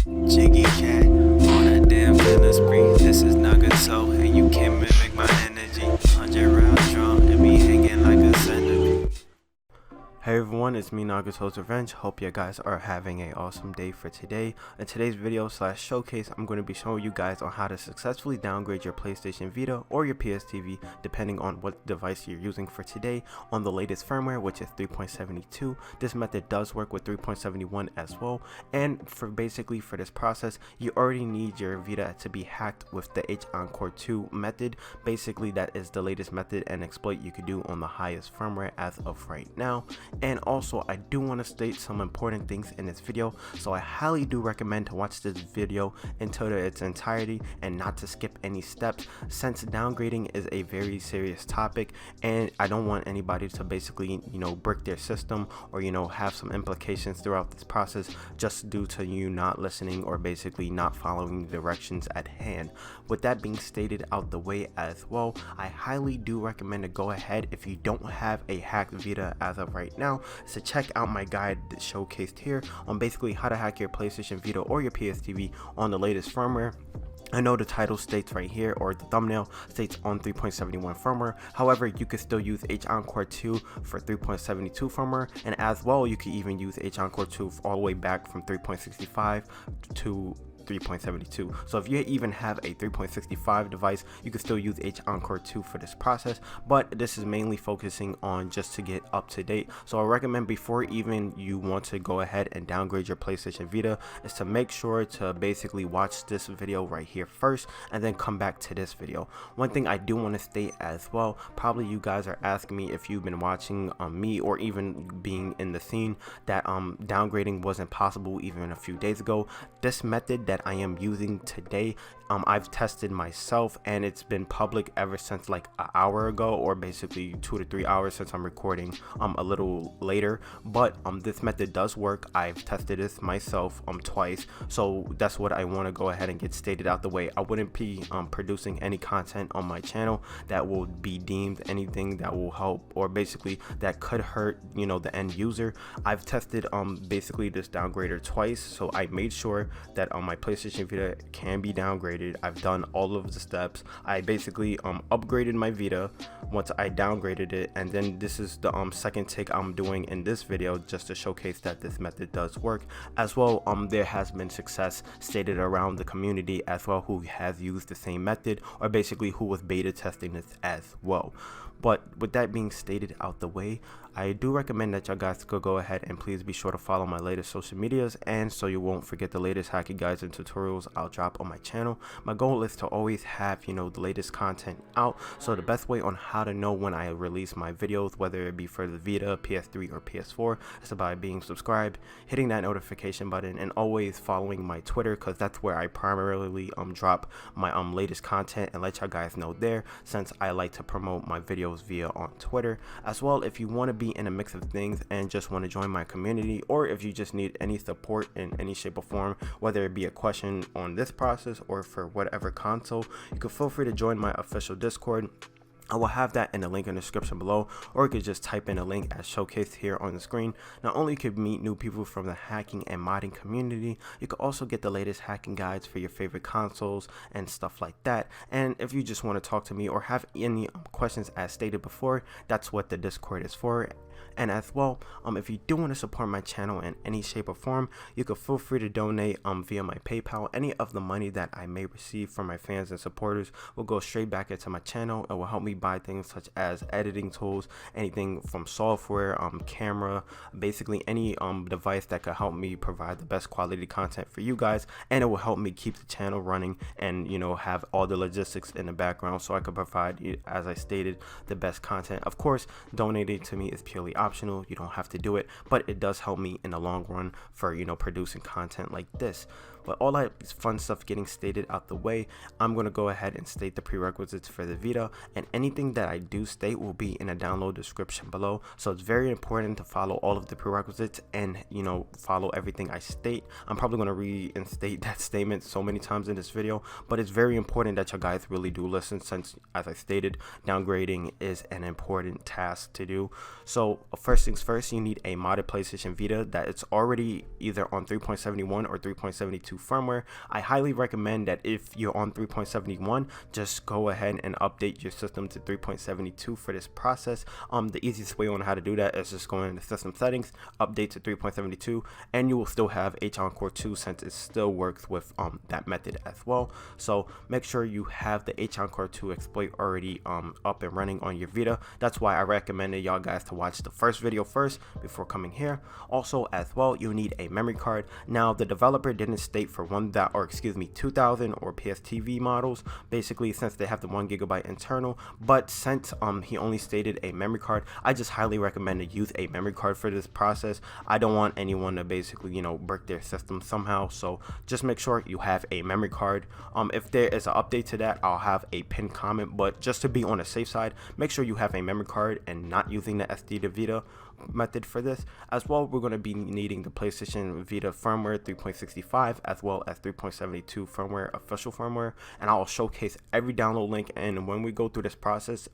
Jiggy cat on a damn killing spree. This is Nagato, and you can't mimic my energy. 100 rounds strong and me hanging like a centipede. Hey everyone, it's me Nagato's Revenge. Hope you guys are having an awesome day for today. In today's video / showcase, I'm going to be showing you guys on how to successfully downgrade your PlayStation Vita or your PS TV, depending on what device you're using for today, on the latest firmware, which is 3.72. This method does work with 3.71 as well. And for this process, you already need your Vita to be hacked with the H-Encore² method. Basically, that is the latest method and exploit you could do on the highest firmware as of right now. And also, I do want to state some important things in this video, so I highly do recommend to watch this video until its entirety and not to skip any steps, since downgrading is a very serious topic and I don't want anybody to basically brick their system or have some implications throughout this process just due to you not listening or basically not following the directions at hand. With that being stated out the way as well, I highly do recommend to go ahead, if you don't have a hacked Vita as of right now, so check out my guide showcased here on basically how to hack your PlayStation Vita or your PS TV on the latest firmware. I know the title states right here, or the thumbnail states on 3.71 firmware. However, you could still use H-Encore² for 3.72 firmware, and as well, you could even use H-Encore² all the way back from 3.65 to 3.72. So if you even have a 3.65 device, you can still use H-Encore² for this process, but this is mainly focusing on just to get up to date. So I recommend, before even you want to go ahead and downgrade your PlayStation Vita, is to make sure to basically watch this video right here first and then come back to this video. One thing I do want to state as well, probably you guys are asking me if you've been watching me or even being in the scene, that downgrading wasn't possible even a few days ago. This method that I am using today, I've tested myself, and it's been public ever since like an hour ago, or basically 2 to 3 hours since I'm recording a little later. But this method does work. I've tested this myself twice, so that's what I want to go ahead and get stated out the way. I wouldn't be producing any content on my channel that will be deemed anything that will help or basically that could hurt the end user. I've tested basically this downgrader twice, so I made sure that my PlayStation Vita can be downgraded. I've done all of the steps. I basically upgraded my Vita once I downgraded it, and then this is the second take I'm doing in this video just to showcase that this method does work as well. There has been success stated around the community as well who has used the same method, or basically who was beta testing this as well. But with that being stated out the way, I do recommend that y'all guys could go ahead and please be sure to follow my latest social medias, and so you won't forget the latest hacking guides and tutorials I'll drop on my channel. My goal is to always have the latest content out, so the best way on how to know when I release my videos, whether it be for the Vita, PS3 or PS4, is by being subscribed, hitting that notification button, and always following my Twitter, because that's where I primarily drop my latest content and let y'all guys know there, since I like to promote my videos via on Twitter. As well, if you want to be in a mix of things and just want to join my community, or if you just need any support in any shape or form, whether it be a question on this process or for whatever console, you can feel free to join my official Discord. I will have that in the link in the description below, or you could just type in a link as showcased here on the screen. Not only you could meet new people from the hacking and modding community, you could also get the latest hacking guides for your favorite consoles and stuff like that. And if you just want to talk to me or have any questions as stated before, that's what the Discord is for. And as well, if you do want to support my channel in any shape or form, you can feel free to donate via my PayPal. Any of the money that I may receive from my fans and supporters will go straight back into my channel. It will help me buy things such as editing tools, anything from software, camera, basically any device that could help me provide the best quality content for you guys, and it will help me keep the channel running and have all the logistics in the background so I can provide, as I stated, the best content. Of course, donating to me is purely optional. You don't have to do it, but it does help me in the long run for producing content like this. But all that fun stuff getting stated out the way, I'm going to go ahead and state the prerequisites for the Vita, and anything that I do state will be in a download description below. So it's very important to follow all of the prerequisites and follow everything I state. I'm probably going to reinstate that statement so many times in this video, but it's very important that you guys really do listen, since, as I stated, downgrading is an important task to do. So first things first, you need a modded PlayStation Vita that it's already either on 3.71 or 3.72 3.72 firmware. I highly recommend that if you're on 3.71, just go ahead and update your system to 3.72 for this process. The easiest way on how to do that is just go into system settings, update to 3.72, and you will still have H-Encore² since it still works with that method as well. So make sure you have the H-Encore² exploit already up and running on your Vita. That's why I recommended y'all guys to watch the first video first before coming here. Also as well, you need a memory card. Now the developer didn't state for 2000 or PSTV models, basically, since they have the 1 GB internal, but since he only stated a memory card, I just highly recommend to use a memory card for this process. I don't want anyone to basically, you know, break their system somehow, so just make sure you have a memory card. If there is an update to that, I'll have a pinned comment, but just to be on the safe side, make sure you have a memory card and not using the SD to Vita method for this. As well, we're going to be needing the PlayStation Vita firmware 3.65 as well as 3.72 firmware, official firmware, and I'll showcase every download link. And when we go through this process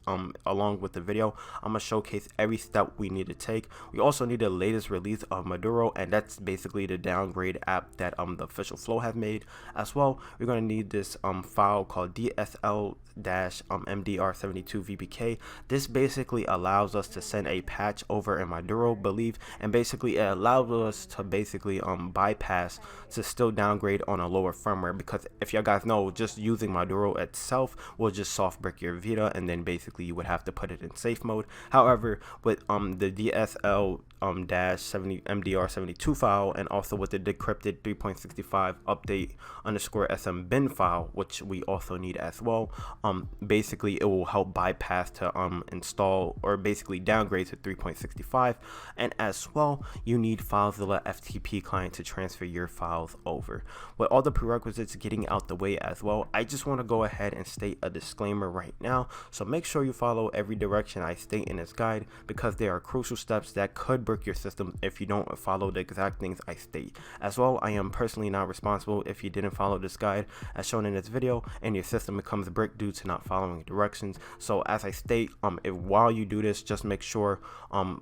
along with the video, I'm gonna showcase every step we need to take. We also need the latest release of Moduru, and that's basically the downgrade app that the official Flow have made. As well, we're going to need this file called dsll-mdr72 vpk. This basically allows us to send a patch over in Moduru, believe, and basically it allows us to basically bypass to still downgrade on a lower firmware, because if you guys know, just using Moduru itself will just soft brick your Vita, and then basically you would have to put it in safe mode. However, with the dsl-mdr72 file, and also with the decrypted 3.65 update_sm bin file, which we also need as well, basically it will help bypass to install or basically downgrade to 3.65. And as well, you need FileZilla FTP Client to transfer your files over. With all the prerequisites getting out the way as well, I just want to go ahead and state a disclaimer right now, so make sure you follow every direction I state in this guide, because there are crucial steps that could break your system if you don't follow the exact things I state. As well, I am personally not responsible if you didn't follow this guide as shown in this video and your system becomes bricked due to not following directions. So as I state, while you do this, just make sure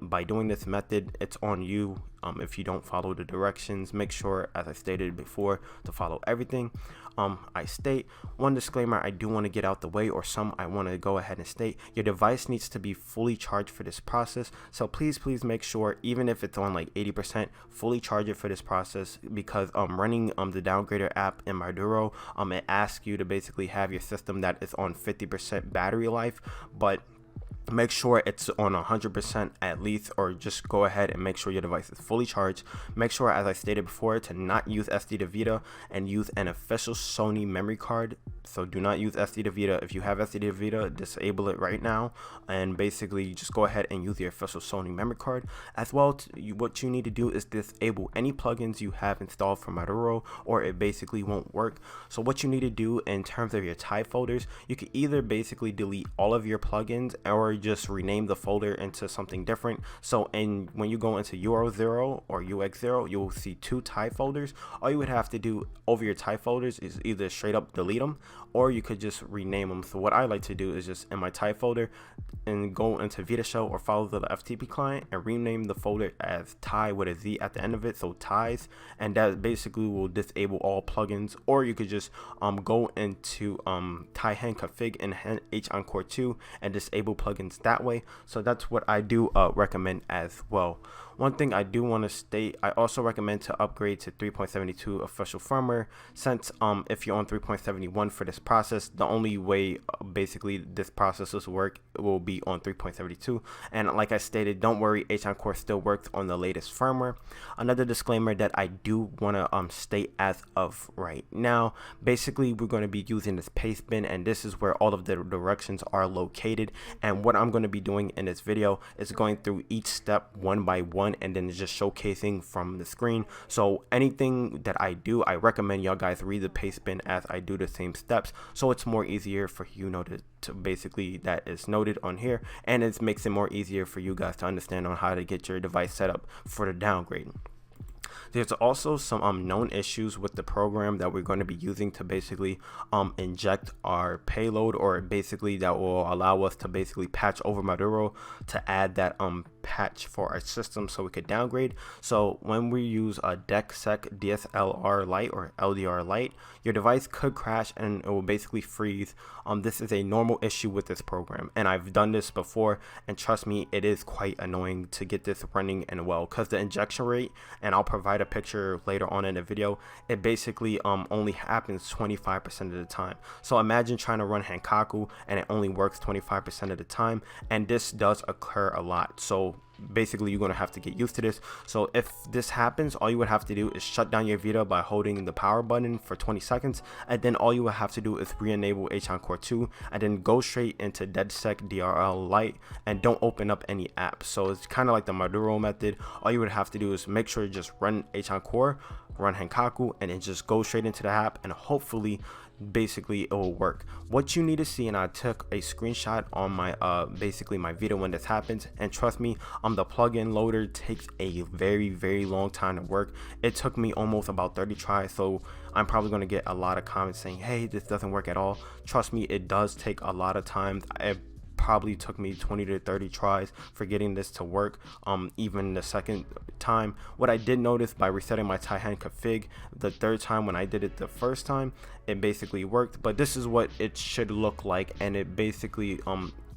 by doing this method, it's on you. If you don't follow the directions, make sure, as I stated before, to follow everything I state. One disclaimer I do want to get out the way, or some I want to go ahead and state: your device needs to be fully charged for this process, so please make sure, even if it's on like 80%, fully charge it for this process, because running the downgrader app in Moduru, it asks you to basically have your system that is on 50% battery life, but make sure it's on 100% at least, or just go ahead and make sure your device is fully charged. Make sure, as I stated before, to not use SD to Vita and use an official Sony memory card. So do not use SD to Vita. If you have SD to Vita, disable it right now, and basically just go ahead and use your official Sony memory card. As well, what you need to do is disable any plugins you have installed from Moduru, or it basically won't work. So what you need to do in terms of your type folders, you can either basically delete all of your plugins, or just rename the folder into something different. So when you go into URL0 or UX0, you will see two type folders. All you would have to do over your type folders is either straight up delete them, or you could just rename them. So what I like to do is just in my type folder and go into Vita Shell or FileZilla FTP Client and rename the folder as Ty with a Z at the end of it, so ties, and that basically will disable all plugins. Or you could just go into HENkaku and H-Encore² and disable plugins that way. So that's what I do recommend as well. One thing I do want to state, I also recommend to upgrade to 3.72 official firmware, since if you're on 3.71 for this process, the only way basically this process will work will be on 3.72. And like I stated, don't worry, H-Encore still works on the latest firmware. Another disclaimer that I do want to state as of right now, basically we're going to be using this paste bin, and this is where all of the directions are located. And what I'm going to be doing in this video is going through each step one by one, and then just showcasing from the screen. So anything that I do, I recommend y'all guys read the paste bin as I do the same steps, so it's more easier for you know to basically that is noted on here, and it makes it more easier for you guys to understand on how to get your device set up for the downgrade. There's also some known issues with the program that we're going to be using to basically inject our payload, or basically that will allow us to basically patch over Moduru to add that patch for our system so we could downgrade. So when we use a DECsec DSLR Lite or LDR Lite, your device could crash and it will basically freeze. This is a normal issue with this program, and I've done this before, and trust me, it is quite annoying to get this running and well, because the injection rate, and I'll provide a picture later on in the video, it basically only happens 25% of the time. So imagine trying to run HENkaku and it only works 25% of the time, and this does occur a lot. So basically you're going to have to get used to this. So if this happens, all you would have to do is shut down your Vita by holding the power button for 20 seconds, and then all you would have to do is re-enable H-Encore², and then go straight into DECsec DRL Lite and don't open up any apps. So it's kind of like the Moduru method. All you would have to do is make sure you just run H-Encore, run HENkaku, and then just go straight into the app, and hopefully basically it will work. What you need to see, and I took a screenshot on my basically my Vita when this happens, and trust me, the plugin loader takes a very long time to work. It took me almost about 30 tries, so I'm probably going to get a lot of comments saying, hey, this doesn't work at all. Trust me, it does take a lot of time. It probably took me 20 to 30 tries for getting this to work, even the second time. What I did notice by resetting my Taihan config the third time, when I did it the first time, it basically worked. But this is what it should look like, and it basically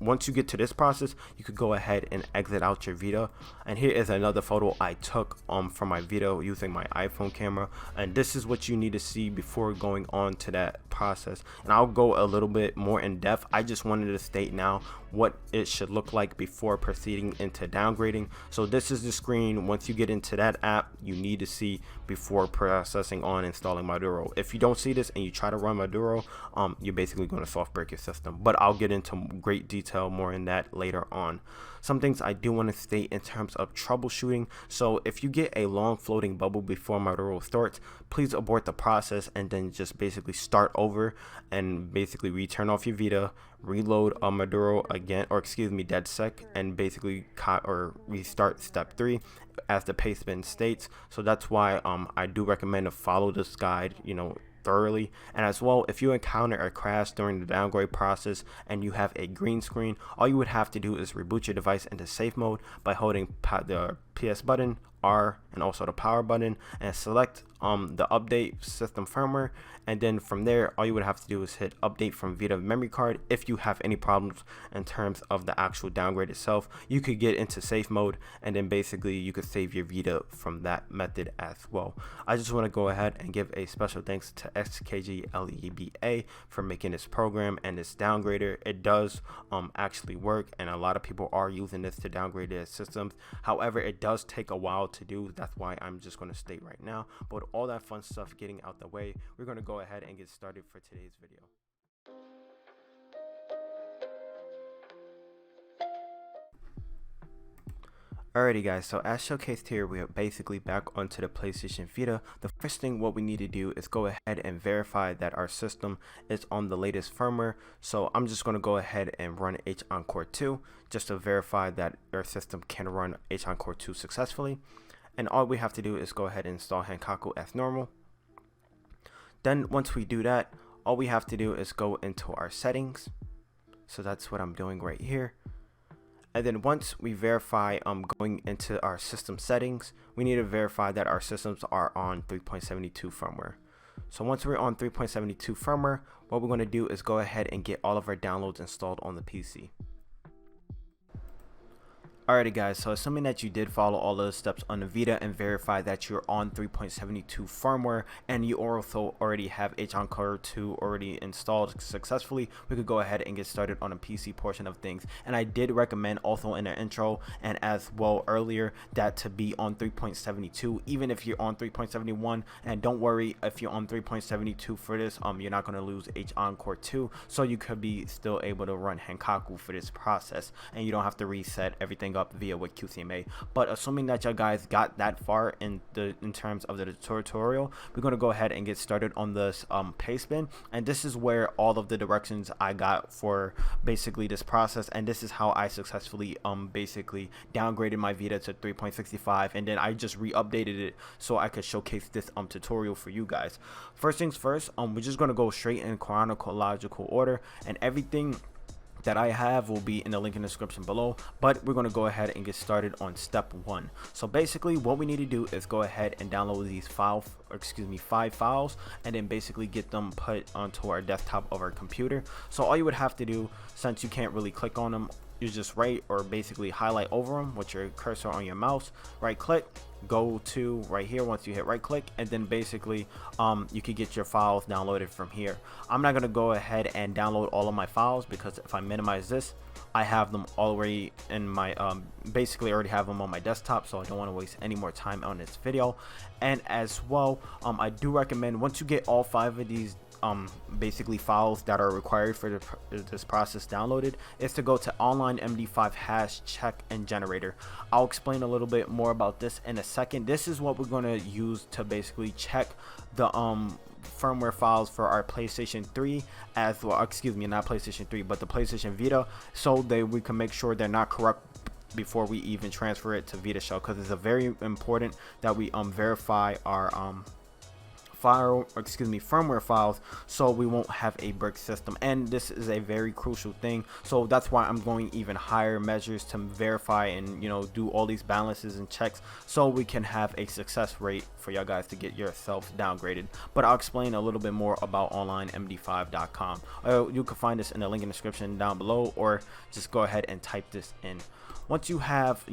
once you get to this process, you could go ahead and exit out your Vita. And here is another photo I took from my Vita using my iPhone camera, and this is what you need to see before going on to that process. And I'll go a little bit more in depth. I just wanted to state now what it should look like before proceeding into downgrading. So this is the screen once you get into that app you need to see before processing on installing Moduru. If you don't see this and you try to run Moduru, you're basically going to soft break your system, but I'll get into great detail more in that later on. Some things I do want to state in terms of troubleshooting. So if you get a long floating bubble before Moduru starts, please abort the process and then just basically start over and basically return off your Vita, reload Moduru again, or excuse me, DECsec, and basically restart step 3 as the pastebin states. So that's why I do recommend to follow this guide, thoroughly. And as well, if you encounter a crash during the downgrade process and you have a green screen, all you would have to do is reboot your device into safe mode by holding the PS button, R, and also the power button, and select the update system firmware, and then from there all you would have to do is hit update from Vita memory card. If you have any problems in terms of the actual downgrade itself, you could get into safe mode, and then basically you could save your Vita from that method as well. I just want to go ahead and give a special thanks to SKGleba for making this program and this downgrader. It does actually work, and a lot of people are using this to downgrade their systems. However, it does take a while to do. That's why I'm just going to state right now. But with all that fun stuff getting out the way, we're going to go ahead and get started for today's video. Alrighty guys, so as showcased here, we are basically back onto the PlayStation Vita. The first thing what we need to do is go ahead and verify that our system is on the latest firmware. So I'm just going to go ahead and run H-Encore² just to verify that our system can run H-Encore² successfully. And all we have to do is go ahead and install HENkaku as normal. Then once we do that, all we have to do is go into our settings. So that's what I'm doing right here. And then once we verify going into our system settings, we need to verify that our systems are on 3.72 firmware. So once we're on 3.72 firmware, what we're going to do is go ahead and get all of our downloads installed on the PC. Alrighty guys, so assuming that you did follow all those steps on the Vita and verify that you're on 3.72 firmware and you also already have H-Encore² already installed successfully, we could go ahead and get started on the PC portion of things. And I did recommend also in the intro and as well earlier that to be on 3.72, even if you're on 3.71. And don't worry, if you're on 3.72 for this, you're not going to lose H-Encore², so you could be still able to run HENkaku for this process, and you don't have to reset everything up via with QCMA. But assuming that you guys got that far in terms of the tutorial, we're going to go ahead and get started on this pastebin, and this is where all of the directions I got for basically this process, and this is how I successfully basically downgraded my Vita to 3.65, and then I just re-updated it so I could showcase this tutorial for you guys. First things first, we're just going to go straight in chronological order, and everything that I have will be in the link in the description below, but we're going to go ahead and get started on step 1. So basically what we need to do is go ahead and download these 5 files and then basically get them put onto our desktop of our computer. So all you would have to do, since you can't really click on them, you just right or basically highlight over them with your cursor on your mouse, right click, go to right here. Once you hit right click, and then basically you can get your files downloaded from here. I'm not going to go ahead and download all of my files because if I minimize this, I have them already in my basically already have them on my desktop, so I don't want to waste any more time on this video. And as well, I do recommend once you get all 5 of these basically files that are required for this process downloaded, is to go to online MD5 hash check and generator. I'll explain a little bit more about this in a second. This is what we're going to use to basically check the firmware files for our PlayStation 3, as well, excuse me, not PlayStation 3 but the PlayStation Vita, so that we can make sure they're not corrupt before we even transfer it to Vita shell, because it's a very important that we verify our firmware files, so we won't have a brick system. And this is a very crucial thing, so that's why I'm going even higher measures to verify and do all these balances and checks, so we can have a success rate for y'all guys to get yourself downgraded. But I'll explain a little bit more about onlinemd5.com. You can find this in the link in the description down below, or just go ahead and type this in. Once you have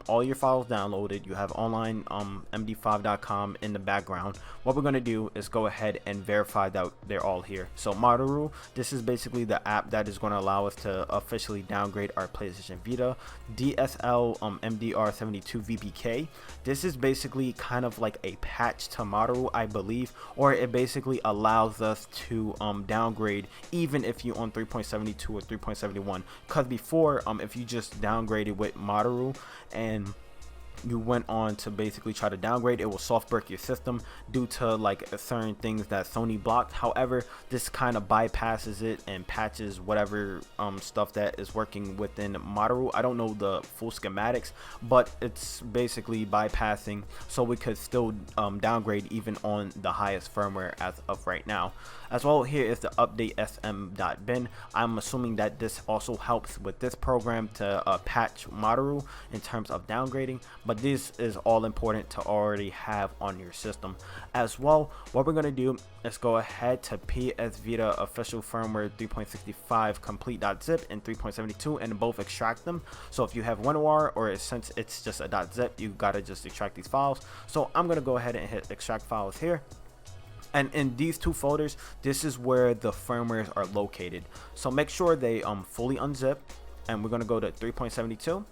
all your files downloaded, you have online md5.com in the background, what we're going to do is go ahead and verify that they're all here. So Moduru, this is basically the app that is going to allow us to officially downgrade our PlayStation Vita. dsll-mdr72 vpk, this is basically kind of like a patch to Moduru, I believe, or it basically allows us to downgrade even if you're on 3.72 or 3.71, because before if you just downgraded with Moduru and you went on to basically try to downgrade, it will soft brick your system due to like certain things that Sony blocked. However, this kind of bypasses it and patches whatever stuff that is working within Moduru. I don't know the full schematics, but it's basically bypassing, so we could still downgrade even on the highest firmware as of right now. As well, here is the update sm.bin. I'm assuming that this also helps with this program to patch Moduru in terms of downgrading, but this is all important to already have on your system. As well, what we're going to do is go ahead to PS Vita official firmware 3.65 complete.zip and 3.72 and both extract them. So if you have WinRAR, or since it's just a .zip, you gotta just extract these files. So I'm going to go ahead and hit extract files here. And in these 2 folders, this is where the firmwares are located. So make sure they fully unzip, and we're going to go to 3.72,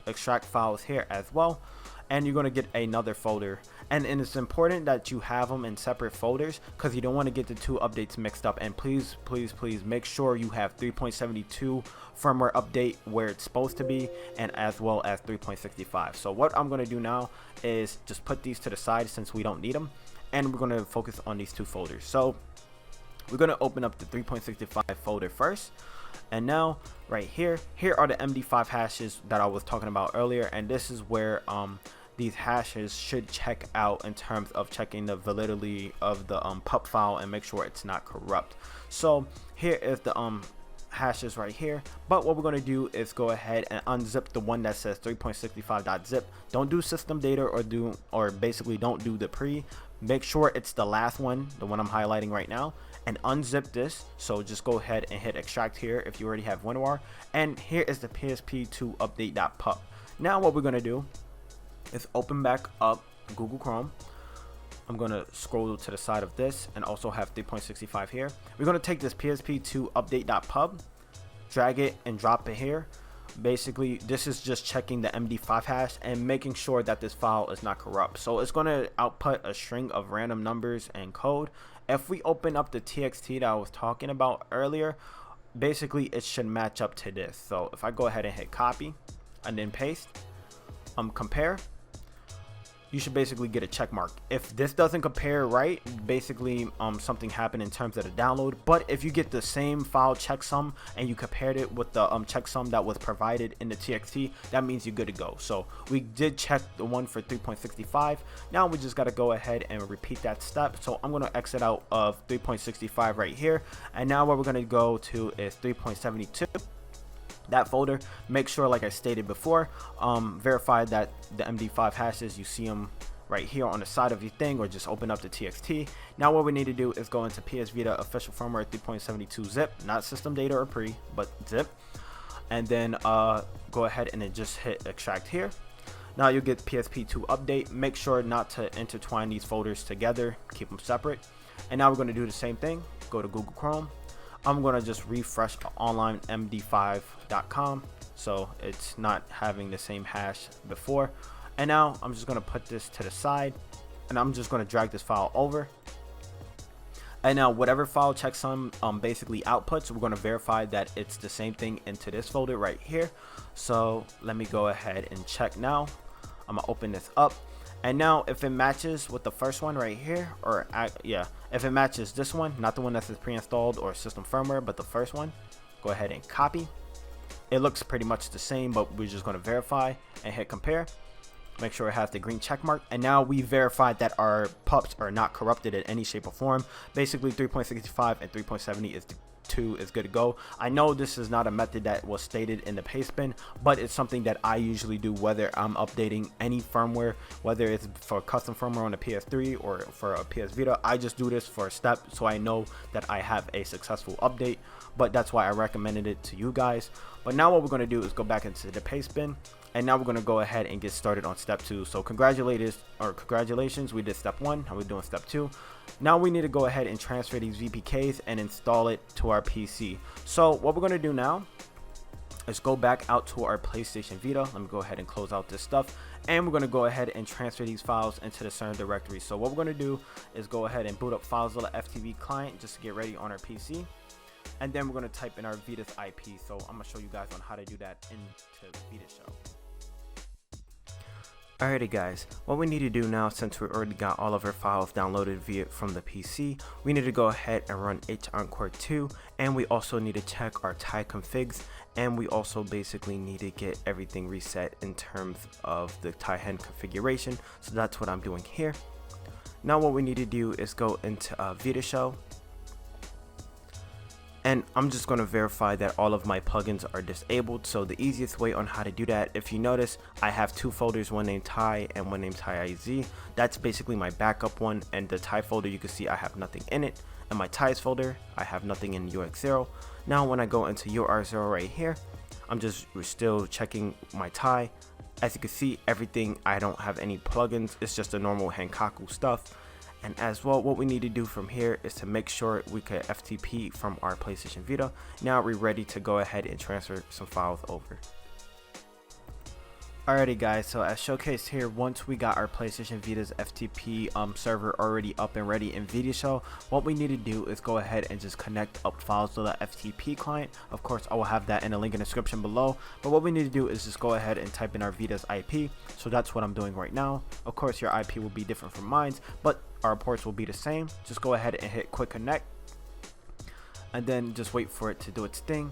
extract files here as well, and you're going to get another folder. And it's important that you have them in separate folders, because you don't want to get the 2 updates mixed up. And please make sure you have 3.72 firmware update where it's supposed to be, and as well as 3.65. So what I'm going to do now is just put these to the side since we don't need them, and we're going to focus on these 2 folders. So we're going to open up the 3.65 folder first, and now right here are the MD5 hashes that I was talking about earlier, and this is where these hashes should check out in terms of checking the validity of the pup file and make sure it's not corrupt. So here is the hashes right here, but what we're going to do is go ahead and unzip the one that says 3.65.zip. Don't do system data or basically don't do the pre. Make sure it's the last one, the one I'm highlighting right now, and unzip this. So just go ahead and hit extract here if you already have WinRAR, and here is the PSP2 update.pup. Now what we're going to do is open back up Google Chrome. I'm going to scroll to the side of this and also have 3.65 here. We're going to take this PSP2 update.pub, drag it and drop it here. Basically, this is just checking the MD5 hash and making sure that this file is not corrupt. So it's going to output a string of random numbers and code. If we open up the TXT that I was talking about earlier, basically it should match up to this. So if I go ahead and hit copy and then paste, compare, you should basically get a check mark. If this doesn't compare right, basically something happened in terms of the download. But if you get the same file checksum and you compared it with the checksum that was provided in the TXT, that means you're good to go. So we did check the one for 3.65. Now we just got to go ahead and repeat that step. So I'm going to exit out of 3.65 right here, and now what we're going to go to is 3.72. that folder. Make sure, like I stated before, verify that the MD5 hashes, you see them right here on the side of your thing, or just open up the txt. Now what we need to do is go into PS Vita official firmware 3.72 zip, not system data or pre, but zip, and then go ahead and then just hit extract here. Now you'll get PSP2 update. Make sure not to intertwine these folders together, keep them separate. And now we're going to do the same thing. Go to Google Chrome. I'm going to just refresh onlinemd5.com so it's not having the same hash before. And now I'm just going to put this to the side, and I'm just going to drag this file over. And now whatever file checksum basically outputs, we're going to verify that it's the same thing into this folder right here. So let me go ahead and check now. I'm going to open this up. And now if it matches with the first one right here, or yeah, if it matches this one, not the one that says pre-installed or system firmware, but the first one, go ahead and copy. It looks pretty much the same, but we're just going to verify and hit compare. Make sure it has the green check mark. And now we verified that our pups are not corrupted in any shape or form. Basically 3.65 and 3.70 is good to go. I know this is not a method that was stated in the paste bin, but it's something that I usually do whether I'm updating any firmware, whether it's for custom firmware on a PS3 or for a PS Vita. I just do this for a step so I know that I have a successful update, but that's why I recommended it to you guys. But now what we're going to do is go back into the paste bin, and now we're going to go ahead and get started on step 2. So congratulations, we did step 1, now we're doing step 2. Now we need to go ahead and transfer these VPKs and install it to our PC. So what we're going to do now is go back out to our PlayStation Vita. Let me go ahead and close out this stuff, and we're going to go ahead and transfer these files into the CERN directory. So what we're going to do is go ahead and boot up FileZilla FTP Client just to get ready on our PC. And then we're going to type in our Vita's IP. So I'm going to show you guys on how to do that into Vita Show. Alrighty guys, what we need to do now, since we already got all of our files downloaded from the PC, we need to go ahead and run H-encore², and we also need to check our TIE configs, and we also basically need to get everything reset in terms of the TIE hen configuration. So that's what I'm doing here. Now what we need to do is go into Vita Show, and I'm just going to verify that all of my plugins are disabled. So the easiest way on how to do that, if you notice, I have two folders, one named TIE and one named TIE-IZ. That's basically my backup one, and the TIE folder, you can see I have nothing in it. And my TIEs folder, I have nothing in UX0. Now when I go into UR0 right here, we're still checking my TIE. As you can see, everything, I don't have any plugins, it's just the normal HENkaku stuff. And as well, what we need to do from here is to make sure we can FTP from our PlayStation Vita. Now we're ready to go ahead and transfer some files over. Alrighty guys, so as showcased here, once we got our PlayStation Vita's FTP server already up and ready in Vita Show, what we need to do is go ahead and just connect up FileZilla FTP Client. Of course, I will have that in the link in the description below, but what we need to do is just go ahead and type in our Vita's IP. So that's what I'm doing right now. Of course, your IP will be different from mine, but our ports will be the same. Just go ahead and hit quick connect, and then just wait for it to do its thing.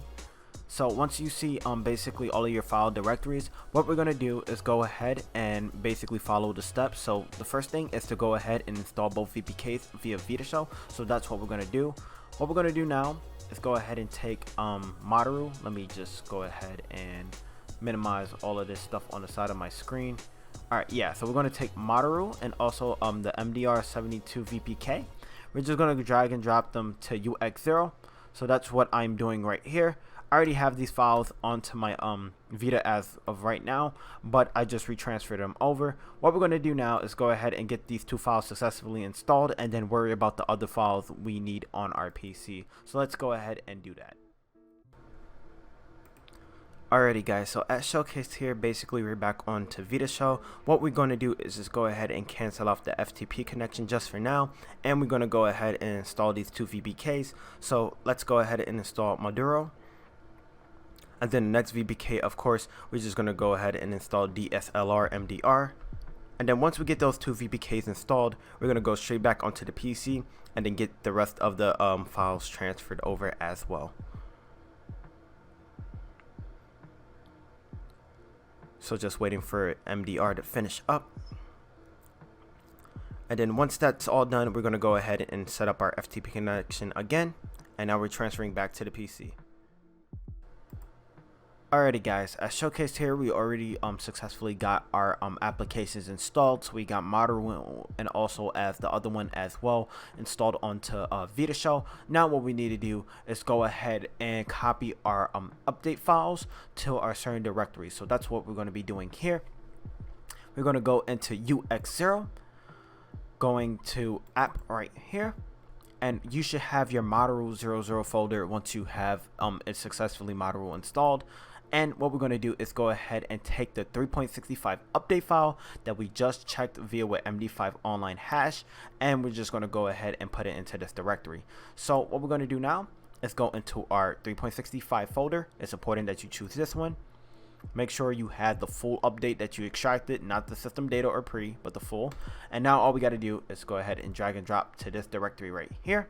So once you see basically all of your file directories, what we're going to do is go ahead and basically follow the steps. So the first thing is to go ahead and install both VPKs via Vita Show. So that's what we're going to do. What we're going to do now is go ahead and take Moduru. Let me just go ahead and minimize all of this stuff on the side of my screen. Alright, yeah, so we're going to take Moduru and also the MDR72 VPK. We're just going to drag and drop them to UX0. So that's what I'm doing right here. I already have these files onto my Vita as of right now, but I just retransferred them over. What we're going to do now is go ahead and get these two files successfully installed, and then worry about the other files we need on our PC. So let's go ahead and do that. Alrighty guys, so as showcased here, basically we're back on to Vita Show. What we're going to do is just go ahead and cancel off the FTP connection just for now, and we're going to go ahead and install these two VPKs. So let's go ahead and install Moduru. And then the next VPK, of course, we're just going to go ahead and install dsll-mdr. And then once we get those two VPKs installed, we're going to go straight back onto the PC and then get the rest of the files transferred over as well. So just waiting for MDR to finish up. And then once that's all done, we're going to go ahead and set up our FTP connection again. And now we're transferring back to the PC. Alrighty guys, as showcased here, we already successfully got our applications installed. So we got Moduru and also as the other one as well installed onto Vita Shell. Now what we need to do is go ahead and copy our update files to our certain directory. So that's what we're going to be doing here. We're going to go into UX0, going to app right here, and you should have your Moduru 00 folder once you have it successfully Moduru installed. And what we're going to do is go ahead and take the 3.65 update file that we just checked via with MD5 online hash, and we're just going to go ahead and put it into this directory. So what we're going to do now is go into our 3.65 folder. It's important that you choose this one. Make sure you had the full update that you extracted, not the system data or pre, but the full. And now all we got to do is go ahead and drag and drop to this directory right here.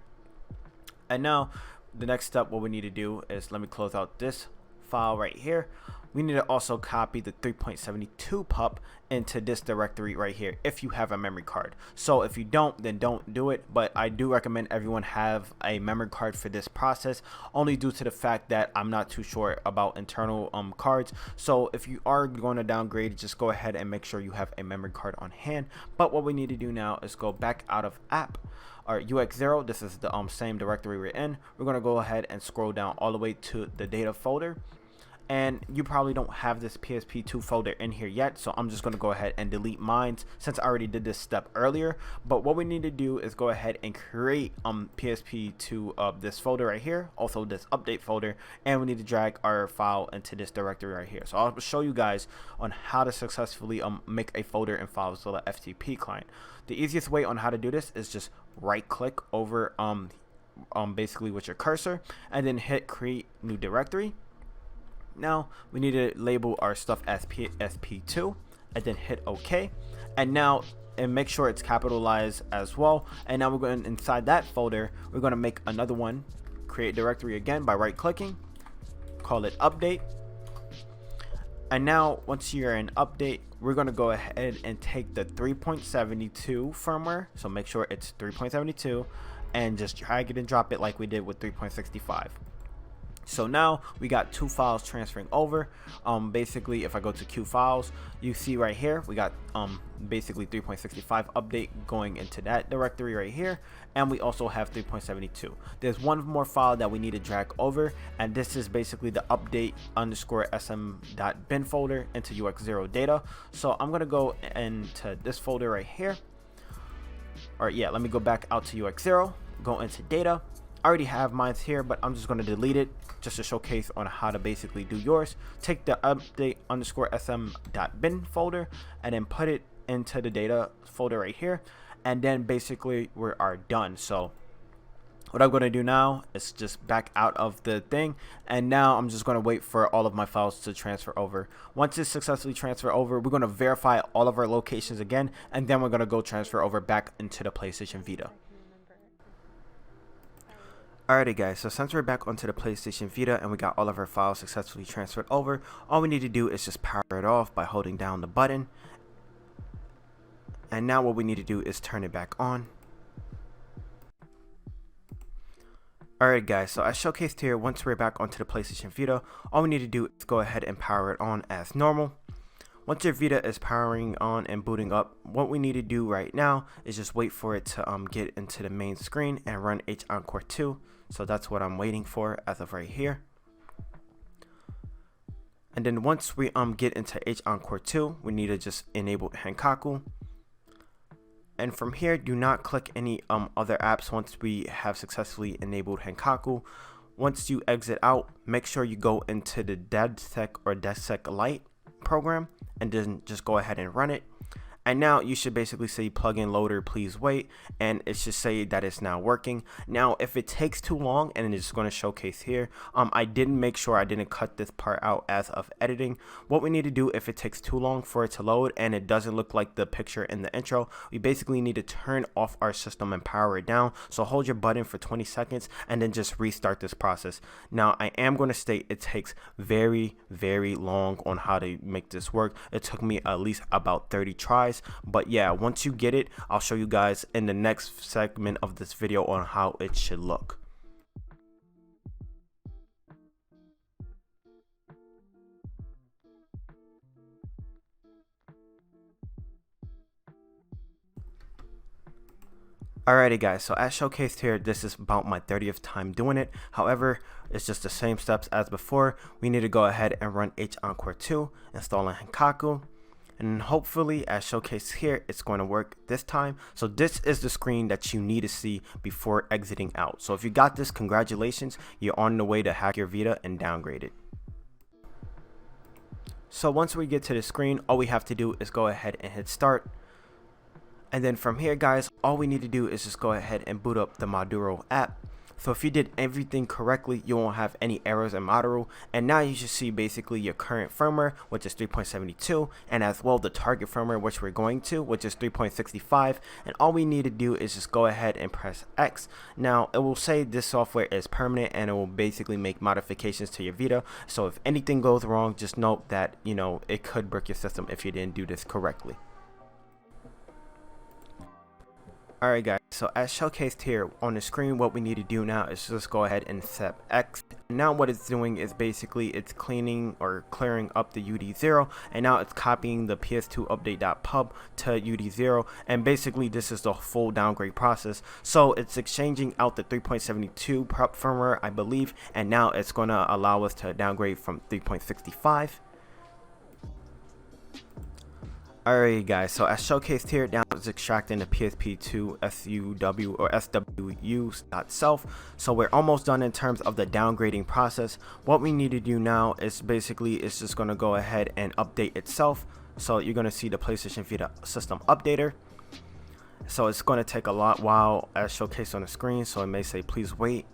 And now the next step, what we need to do is, let me close out this file right here. We need to also copy the 3.72 pup into this directory right here if you have a memory card. So if you don't, then don't do it, but I do recommend everyone have a memory card for this process, only due to the fact that I'm not too sure about internal cards. So if you are going to downgrade, just go ahead and make sure you have a memory card on hand. But what we need to do now is go back out of app or UX0. This is the same directory we're in. We're going to go ahead and scroll down all the way to the data folder. And you probably don't have this PSP2 folder in here yet, so I'm just going to go ahead and delete mine since I already did this step earlier. But what we need to do is go ahead and create PSP2 of this folder right here, also this update folder, and we need to drag our file into this directory right here. So I'll show you guys on how to successfully make a folder in FileZilla FTP Client. The easiest way on how to do this is just right click over basically with your cursor and then hit create new directory. Now we need to label our stuff as PSP2 and then hit OK, and now make sure it's capitalized as well. And now we're going inside that folder, we're going to make another one, create directory again by right clicking, call it update. And now once you're in update, we're going to go ahead and take the 3.72 firmware, so make sure it's 3.72, and just drag it and drop it like we did with 3.65. So now we got two files transferring over. Basically, if I go to Q files, you see right here we got basically 3.65 update going into that directory right here, and we also have 3.72. There's one more file that we need to drag over, and this is basically the update_sm.bin folder into UX0 data. So I'm gonna go into this folder right here. Or yeah, let me go back out to UX0, go into data. I already have mine here, but I'm just going to delete it just to showcase on how to basically do yours. Take the update_sm.bin folder and then put it into the data folder right here, and then basically we are done. So what I'm going to do now is just back out of the thing, and now I'm just going to wait for all of my files to transfer over. Once it's successfully transferred over, we're going to verify all of our locations again, and then we're going to go transfer over back into the PlayStation Vita. Alrighty guys, so since we're back onto the PlayStation Vita and we got all of our files successfully transferred over, all we need to do is just power it off by holding down the button. And now what we need to do is turn it back on. Alright guys, so as showcased here, once we're back onto the PlayStation Vita, all we need to do is go ahead and power it on as normal. Once your Vita is powering on and booting up, what we need to do right now is just wait for it to get into the main screen and run H-Encore². So that's what I'm waiting for as of right here. And then once we get into H-Encore², we need to just enable HENkaku. And from here, do not click any other apps once we have successfully enabled HENkaku. Once you exit out, make sure you go into the DedSec or DedSec Lite program and then just go ahead and run it. And now you should basically say plugin loader please wait, and it should say that it's now working. Now if it takes too long, and it's going to showcase here, I didn't make sure I didn't cut this part out as of editing. What we need to do if it takes too long for it to load and it doesn't look like the picture in the intro, we basically need to turn off our system and power it down. So hold your button for 20 seconds and then just restart this process. Now I am going to state it takes very long on how to make this work. It took me at least about 30 tries. But yeah, once you get it, I'll show you guys in the next segment of this video on how it should look. Alrighty guys, so as showcased here, this is about my 30th time doing it. However, it's just the same steps as before. We need to go ahead and run H-encore², installing HENkaku, and hopefully as showcased here, it's going to work this time. So this is the screen that you need to see before exiting out. So if you got this, congratulations, you're on the way to hack your Vita and downgrade it. So once we get to the screen, all we have to do is go ahead and hit start. And then from here guys, all we need to do is just go ahead and boot up the Moduru app. So if you did everything correctly, you won't have any errors in Moduru. And now you should see basically your current firmware, which is 3.72, and as well the target firmware, which we're going to, which is 3.65. And all we need to do is just go ahead and press X. Now it will say this software is permanent and it will basically make modifications to your Vita. So if anything goes wrong, just note that, you know, it could break your system if you didn't do this correctly. Alright guys, so as showcased here on the screen, what we need to do now is just go ahead and set X. Now what it's doing is basically it's cleaning or clearing up the UD0, and now it's copying the PS2 update.pub to UD0, and basically this is the full downgrade process. So it's exchanging out the 3.72 firmware, I believe, and now it's going to allow us to downgrade from 3.65. Alright guys, so as showcased here, now it's extracting the PSP2 SUW or SWU.self. So we're almost done in terms of the downgrading process. What we need to do now is basically it's just going to go ahead and update itself. So you're going to see the PlayStation Vita system updater. So it's going to take a while as showcased on the screen, so it may say please wait.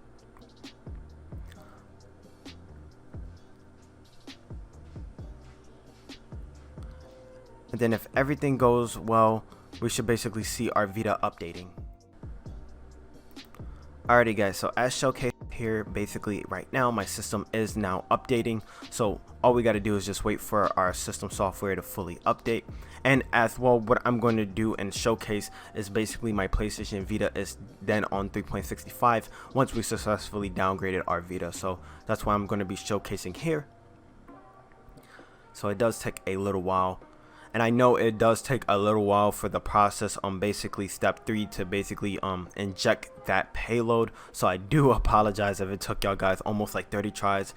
And then if everything goes well, we should basically see our Vita updating. Alrighty guys, so as showcased here, basically right now my system is now updating. So all we got to do is just wait for our system software to fully update. And as well, what I'm going to do and showcase is basically my PlayStation Vita is then on 3.65 once we successfully downgraded our Vita. So that's why I'm going to be showcasing here. So it does take a little while. And I know it does take a little while for the process on basically step 3 to basically inject that payload. So I do apologize if it took y'all guys almost like 30 tries.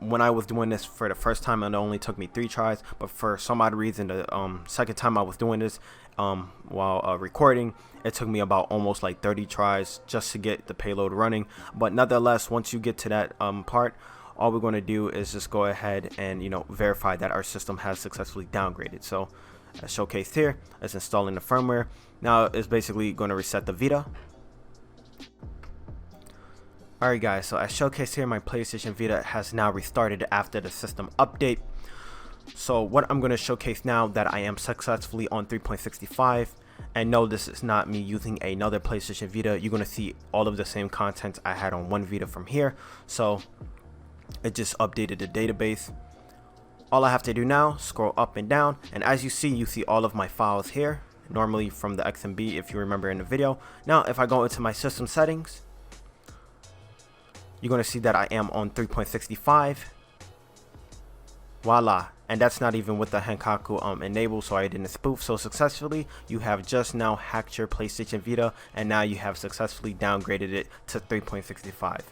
When I was doing this for the first time, it only took me 3 tries, but for some odd reason the second time I was doing this while recording, it took me about almost like 30 tries just to get the payload running. But nonetheless, once you get to that part, all we're going to do is just go ahead and, you know, verify that our system has successfully downgraded. So as showcased here, it's installing the firmware. Now it's basically going to reset the Vita. Alright guys, so as showcased here, my PlayStation Vita has now restarted after the system update. So what I'm going to showcase now that I am successfully on 3.65, and no, this is not me using another PlayStation Vita. You're going to see all of the same content I had on one Vita from here. So it just updated the database. All I have to do now, scroll up and down, and as you see all of my files here, normally from the XMB if you remember in the video. Now if I go into my system settings, you're going to see that I am on 3.65. Voila. And that's not even with the HENkaku enabled, so I didn't spoof. So successfully, you have just now hacked your PlayStation Vita, and now you have successfully downgraded it to 3.65.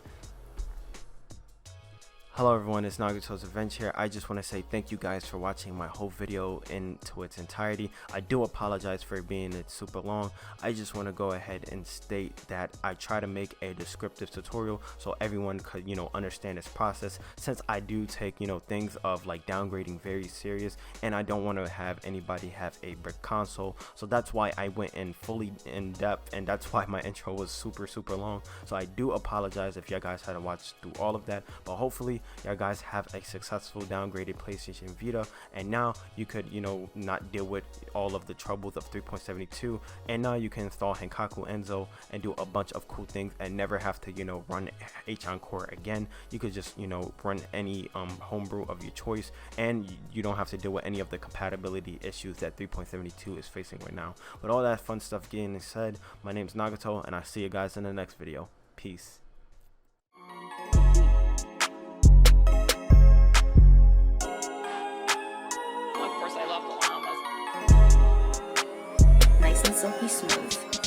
Hello everyone, it's Nagato's Revenge here. I just want to say thank you guys for watching my whole video into its entirety. I do apologize for being super long. I just want to go ahead and state that I try to make a descriptive tutorial so everyone could, you know, understand this process, since I do take, you know, things of like downgrading very serious, and I don't want to have anybody have a brick console. So that's why I went in fully in depth, and that's why my intro was super long. So I do apologize if you guys had to watch through all of that, but hopefully you guys have a successful downgraded PlayStation Vita, and now you could, you know, not deal with all of the troubles of 3.72, and now you can install HENkaku Enso and do a bunch of cool things and never have to, you know, run H-Encore again. You could just, you know, run any homebrew of your choice, and you don't have to deal with any of the compatibility issues that 3.72 is facing right now. With all that fun stuff getting said, my name is Nagato, and I'll see you guys in the next video. Peace. Nice and silky smooth.